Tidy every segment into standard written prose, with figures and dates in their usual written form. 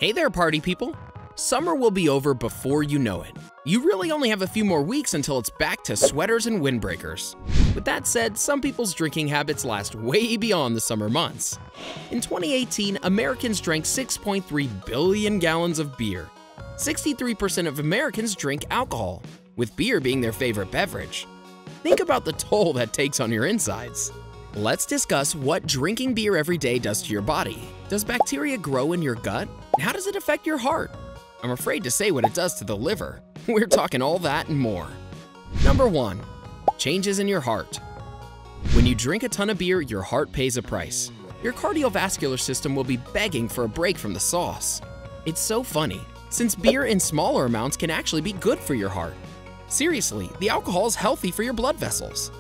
Hey there, party people! Summer will be over before you know it. You really only have a few more weeks until it's back to sweaters and windbreakers. With that said, some people's drinking habits last way beyond the summer months. In 2018, Americans drank 6.3 billion gallons of beer. 63% of Americans drink alcohol, with beer being their favorite beverage. Think about the toll that takes on your insides. Let's discuss what drinking beer every day does to your body. Does bacteria grow in your gut? How does it affect your heart? I'm afraid to say what it does to the liver. We're talking all that and more. Number 1. Changes in your heart. When you drink a ton of beer, your heart pays a price. Your cardiovascular system will be begging for a break from the sauce. It's so funny, since beer in smaller amounts can actually be good for your heart. Seriously, the alcohol is healthy for your blood vessels.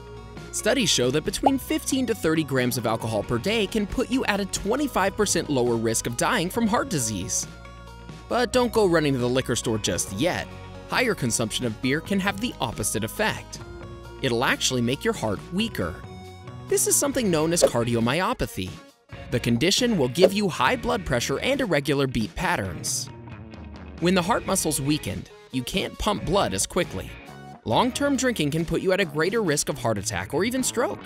Studies show that between 15 to 30 grams of alcohol per day can put you at a 25% lower risk of dying from heart disease. But don't go running to the liquor store just yet. Higher consumption of beer can have the opposite effect. It'll actually make your heart weaker. This is something known as cardiomyopathy. The condition will give you high blood pressure and irregular beat patterns. When the heart muscle's weakened, you can't pump blood as quickly. Long-term drinking can put you at a greater risk of heart attack or even stroke.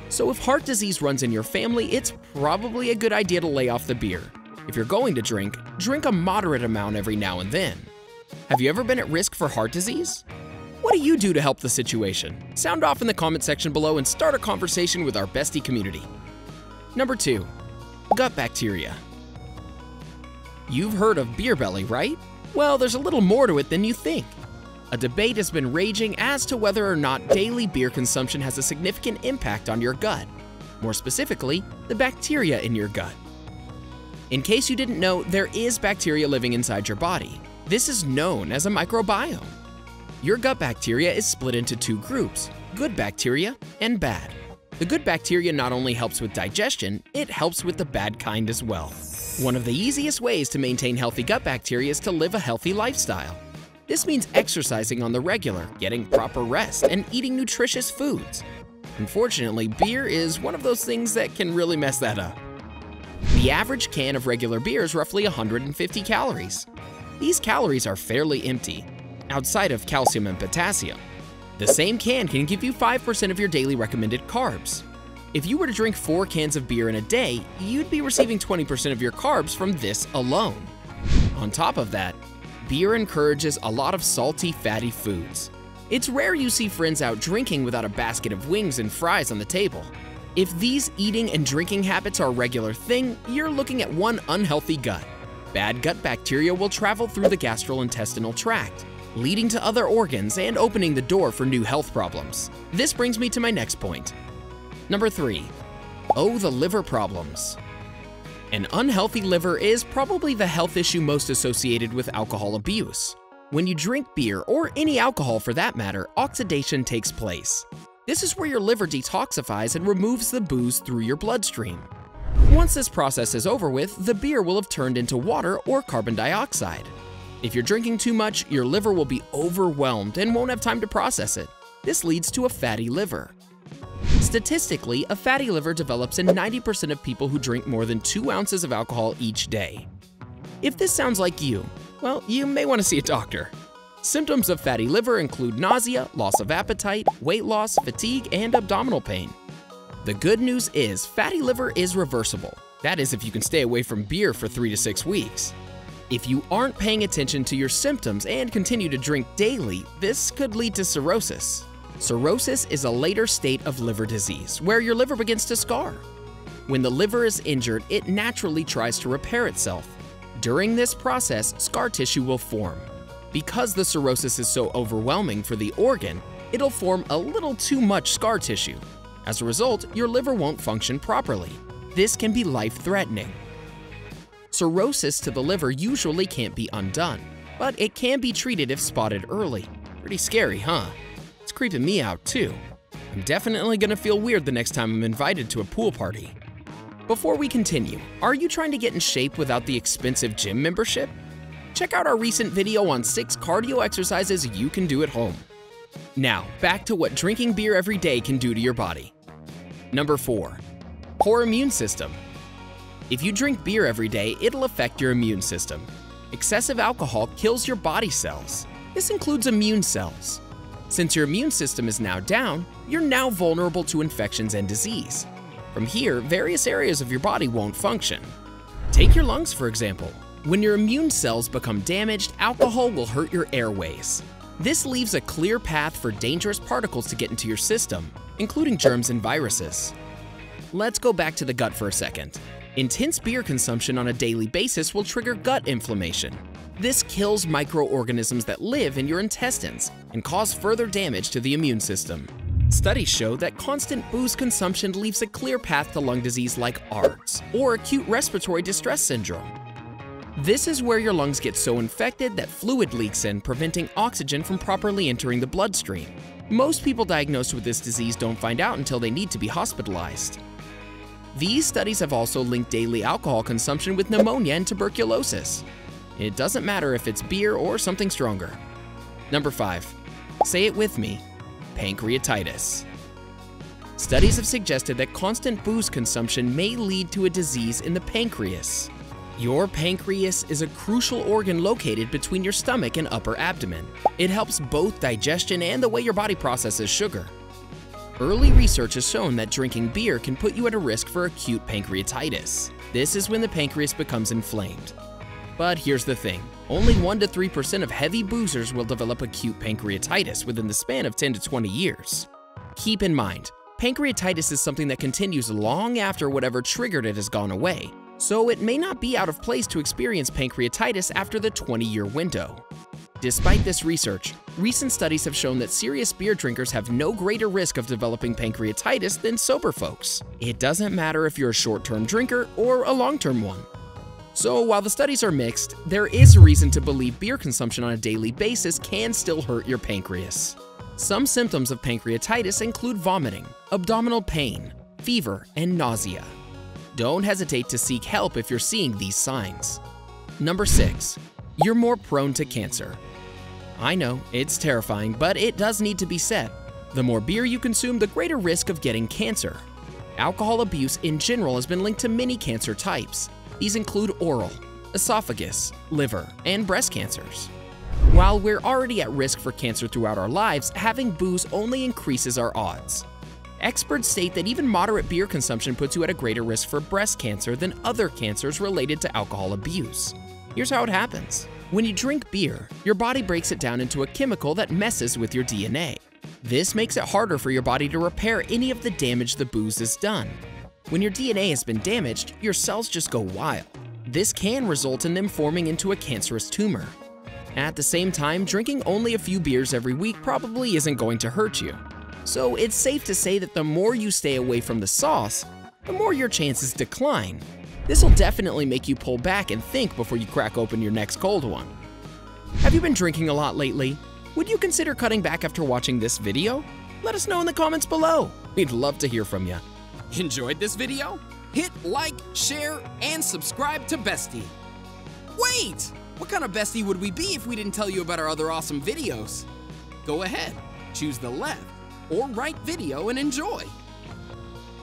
So if heart disease runs in your family, it's probably a good idea to lay off the beer. If you're going to drink a moderate amount every now and then. Have you ever been at risk for heart disease? What do you do to help the situation? Sound off in the comment section below and start a conversation with our bestie community. Number 2. Gut bacteria. You've heard of beer belly, right? Well, there's a little more to it than you think. A debate has been raging as to whether or not daily beer consumption has a significant impact on your gut. More specifically, the bacteria in your gut. In case you didn't know, there is bacteria living inside your body. This is known as a microbiome. Your gut bacteria is split into 2 groups, good bacteria and bad. The good bacteria not only helps with digestion, it helps with the bad kind as well. One of the easiest ways to maintain healthy gut bacteria is to live a healthy lifestyle. This means exercising on the regular, getting proper rest, and eating nutritious foods. Unfortunately, beer is one of those things that can really mess that up. The average can of regular beer is roughly 150 calories. These calories are fairly empty, outside of calcium and potassium. The same can give you 5% of your daily recommended carbs. If you were to drink 4 cans of beer in a day, you'd be receiving 20% of your carbs from this alone. On top of that, beer encourages a lot of salty, fatty foods. It's rare you see friends out drinking without a basket of wings and fries on the table. If these eating and drinking habits are a regular thing, you're looking at one unhealthy gut. Bad gut bacteria will travel through the gastrointestinal tract, leading to other organs and opening the door for new health problems. This brings me to my next point. Number 3. Oh, the liver problems. An unhealthy liver is probably the health issue most associated with alcohol abuse. When you drink beer, or any alcohol for that matter, oxidation takes place. This is where your liver detoxifies and removes the booze through your bloodstream. Once this process is over with, the beer will have turned into water or carbon dioxide. If you're drinking too much, your liver will be overwhelmed and won't have time to process it. This leads to a fatty liver. Statistically, a fatty liver develops in 90% of people who drink more than 2 ounces of alcohol each day. If this sounds like you, well, you may want to see a doctor. Symptoms of fatty liver include nausea, loss of appetite, weight loss, fatigue, and abdominal pain. The good news is fatty liver is reversible. That is, if you can stay away from beer for 3 to 6 weeks. If you aren't paying attention to your symptoms and continue to drink daily, this could lead to cirrhosis. Cirrhosis is a later state of liver disease, where your liver begins to scar. When the liver is injured, it naturally tries to repair itself. During this process, scar tissue will form. Because the cirrhosis is so overwhelming for the organ, it'll form a little too much scar tissue. As a result, your liver won't function properly. This can be life-threatening. Cirrhosis to the liver usually can't be undone, but it can be treated if spotted early. Pretty scary, huh? It's creeping me out too. I'm definitely gonna feel weird the next time I'm invited to a pool party. Before we continue, are you trying to get in shape without the expensive gym membership? Check out our recent video on 6 cardio exercises you can do at home. Now, back to what drinking beer every day can do to your body. Number 4. Poor immune system. If you drink beer every day, it'll affect your immune system. Excessive alcohol kills your body cells. This includes immune cells. Since your immune system is now down, you're now vulnerable to infections and disease. From here, various areas of your body won't function. Take your lungs, for example. When your immune cells become damaged, alcohol will hurt your airways. This leaves a clear path for dangerous particles to get into your system, including germs and viruses. Let's go back to the gut for a second. Intense beer consumption on a daily basis will trigger gut inflammation. This kills microorganisms that live in your intestines and cause further damage to the immune system. Studies show that constant booze consumption leaves a clear path to lung disease like ARDS, or acute respiratory distress syndrome. This is where your lungs get so infected that fluid leaks in, preventing oxygen from properly entering the bloodstream. Most people diagnosed with this disease don't find out until they need to be hospitalized. These studies have also linked daily alcohol consumption with pneumonia and tuberculosis. It doesn't matter if it's beer or something stronger. Number 5. Say it with me. Pancreatitis. Studies have suggested that constant booze consumption may lead to a disease in the pancreas. Your pancreas is a crucial organ located between your stomach and upper abdomen. It helps both digestion and the way your body processes sugar. Early research has shown that drinking beer can put you at a risk for acute pancreatitis. This is when the pancreas becomes inflamed. But here's the thing, only 1 to 3% of heavy boozers will develop acute pancreatitis within the span of 10 to 20 years. Keep in mind, pancreatitis is something that continues long after whatever triggered it has gone away, so it may not be out of place to experience pancreatitis after the 20-year window. Despite this research, recent studies have shown that serious beer drinkers have no greater risk of developing pancreatitis than sober folks. It doesn't matter if you're a short-term drinker or a long-term one. So while the studies are mixed, there is reason to believe beer consumption on a daily basis can still hurt your pancreas. Some symptoms of pancreatitis include vomiting, abdominal pain, fever, and nausea. Don't hesitate to seek help if you're seeing these signs. Number 6. You're more prone to cancer. I know, it's terrifying, but it does need to be said. The more beer you consume, the greater risk of getting cancer. Alcohol abuse in general has been linked to many cancer types. These include oral, esophagus, liver, and breast cancers. While we're already at risk for cancer throughout our lives, having booze only increases our odds. Experts state that even moderate beer consumption puts you at a greater risk for breast cancer than other cancers related to alcohol abuse. Here's how it happens. When you drink beer, your body breaks it down into a chemical that messes with your DNA. This makes it harder for your body to repair any of the damage the booze has done. When your DNA has been damaged, your cells just go wild. This can result in them forming into a cancerous tumor. At the same time, drinking only a few beers every week probably isn't going to hurt you. So it's safe to say that the more you stay away from the sauce, the more your chances decline. This will definitely make you pull back and think before you crack open your next cold one. Have you been drinking a lot lately? Would you consider cutting back after watching this video? Let us know in the comments below. We'd love to hear from you. Enjoyed this video? Hit like, share, and subscribe to Bestie. Wait! What kind of bestie would we be if we didn't tell you about our other awesome videos? Go ahead, choose the left or right video and enjoy.